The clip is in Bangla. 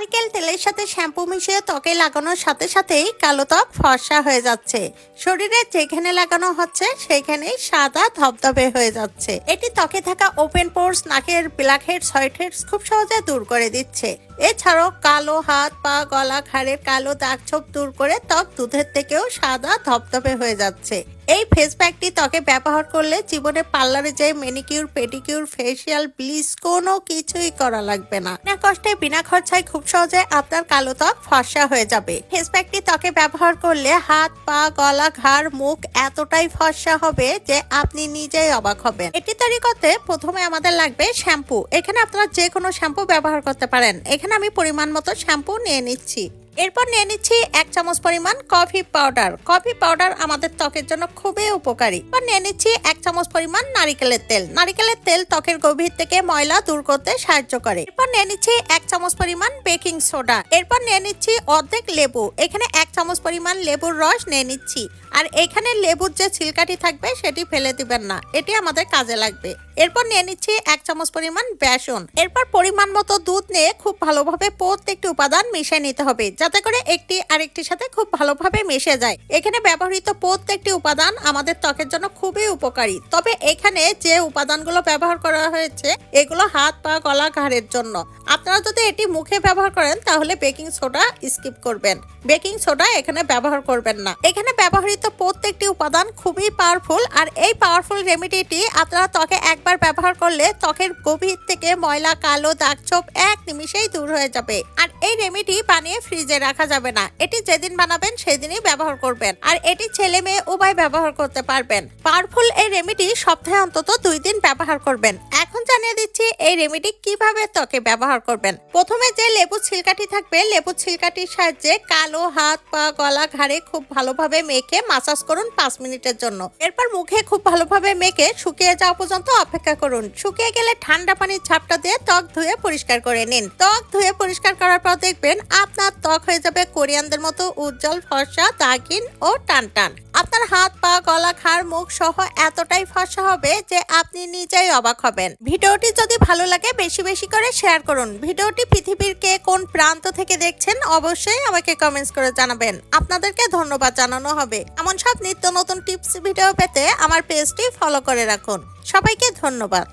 নারকেল তেলের সাথে শ্যাম্পু মিশিয়ে ত্বকে লাগানোর সাথে সাথেই কালো ত্বক ফর্সা হয়ে যাচ্ছে। শরীরে যেখানে লাগানো হচ্ছে সেখানেই সাদা ধবধবে হয়ে যাচ্ছে। এটি ত্বকে থাকা ওপেন পোরস, নাকের ব্ল্যাক হেডস, হোয়াইট হেডস খুব সহজে দূর করে দিচ্ছে। এছাড়াও কালো হাত, পা, গলা, ঘাড়ের কালো দাগ ছোপ দূর করে ত্বক দুধের থেকেও সাদা ধবধবে হয়ে যাচ্ছে। এই ফেস প্যাকটি ত্বকে ব্যবহার করলে জীবনে পার্লারে যেয়ে ম্যানিকিউর, পেডিকিউর, ফেসিয়াল, ব্লিচ কোনো কিছুই করা লাগবে না। বিনা কষ্টে, বিনা খরচায় খুব সহজে আপনার কালো ত্বক ফর্সা হয়ে যাবে। ফেস প্যাকটি ত্বকে ব্যবহার করলে হাত, পা, গলা, ঘাড়, মুখ এতটাই ফর্সা হবে যে আপনি নিজেই অবাক হবেন। এটি তৈরি করতে প্রথমে আমাদের লাগবে শ্যাম্পু। এখানে আপনারা যে কোনো শ্যাম্পু ব্যবহার করতে পারেন। এখানে আমি পরিমাণ মতো শ্যাম্পু নিয়ে নিচ্ছি। এরপর নিয়ে নিচ্ছি 1 চামচ পরিমাণ কফি পাউডার। কফি পাউডার আমাদের ত্বকের জন্য খুবই উপকারী। এরপর নিয়ে নিচ্ছি 1 চামচ পরিমাণ নারিকেলের তেল। নারিকেলের তেল ত্বকের গভীর থেকে ময়লা দূর করতে সাহায্য করে। এরপর নিয়ে নিচ্ছি 1 চামচ পরিমাণ বেকিং সোডা। এরপর নিয়ে নিচ্ছি অর্ধেক লেবু। এখানে 1 চামচ পরিমাণ লেবুর রস নিয়ে নিচ্ছি। আর এখানে লেবুর যে ছিলকাটি থাকবে সেটি ফেলে দিবেন না, এটি আমাদের কাজে লাগবে। এরপর নিয়ে নিচ্ছি 1 চামচ পরিমাণ বেসন। এরপর পরিমাণ মতো দুধ নিয়ে খুব ভালোভাবে প্রত্যেকটি উপাদান মিশিয়ে নিতে হবে, যাতে করে একটি আরেকটির সাথে খুব ভালোভাবে মিশে যায়। এখানে ব্যবহৃত প্রত্যেকটি উপাদান আমাদের ত্বকের জন্য খুবই উপকারী। তবে এখানে যে উপাদানগুলো ব্যবহার করা হয়েছে এগুলো হাত, পা, গলা, ঘাড়ের জন্য। আপনারা যদি এটি মুখে ব্যবহার করেন তাহলে বেকিং সোডা স্কিপ করবেন। বেকিং সোডা এখানে ব্যবহার করবেন না। এখানে ব্যবহৃত প্রত্যেকটি উপাদান খুবই পাওয়ারফুল। আর এই পাওয়ারফুল রেমেডিটি আপনারা ত্বকে একবার ব্যবহার করলে ত্বকের গভীর থেকে ময়লা, কালো দাগ ছোপ 1 নিমিষেই দূর হয়ে যাবে। আর এই রেমেডি বানিয়ে ফ্রিজে রাখা যাবে না, এটি যেদিন বানাবেন সেদিনই ব্যবহার করবেন। আর এটি ছেলে মেয়ে উভয় ব্যবহার করতে পারবেন। পাওয়ারফুল এই রেমেডি সপ্তাহে অন্তত 2 দিন ব্যবহার করবেন। এখন জানিয়ে দিচ্ছি এই রেমেডি কিভাবে ত্বকে ব্যবহার করবেন। প্রথমে যে লেবু ছিলকাটি থাকবে, লেবু ছিলকাটির সাহায্যে কালো হাত, পা, গলা, ঘাড়ে খুব ভালোভাবে মেখে মাসাজ করুন 5 মিনিটের জন্য। এরপর মুখে খুব ভালোভাবে মেখে শুকিয়ে যাওয়া পর্যন্ত অপেক্ষা করুন। শুকিয়ে গেলে ঠান্ডা পানির ঝাপটা দিয়ে ত্বক ধুয়ে পরিষ্কার করে নিন। ত্বক ধুয়ে পরিষ্কার করার পর দেখবেন আপনার ত্বক হয়ে যাবে কোরিয়ানদের মতো উজ্জ্বল, ফর্সা, দাগহীন ও টানটান। আপনার হাত, পা, গলা, ঘাড়, মুখ সহ এতটাই ফর্সা হবে যে আপনি নিজেই অবাক হবেন। ভিডিওটি যদি ভালো লাগে বেশি বেশি করে শেয়ার করুন। ভিডিওটি পৃথিবীর কে কোন প্রান্ত থেকে দেখছেন অবশ্যই আমাকে কমেন্টস করে জানাবেন। আপনাদেরকে ধন্যবাদ জানানো হবে। এমন সব নিত্য নতুন টিপস ভিডিও পেতে আমার পেজটি ফলো করে রাখুন। সবাইকে ধন্যবাদ।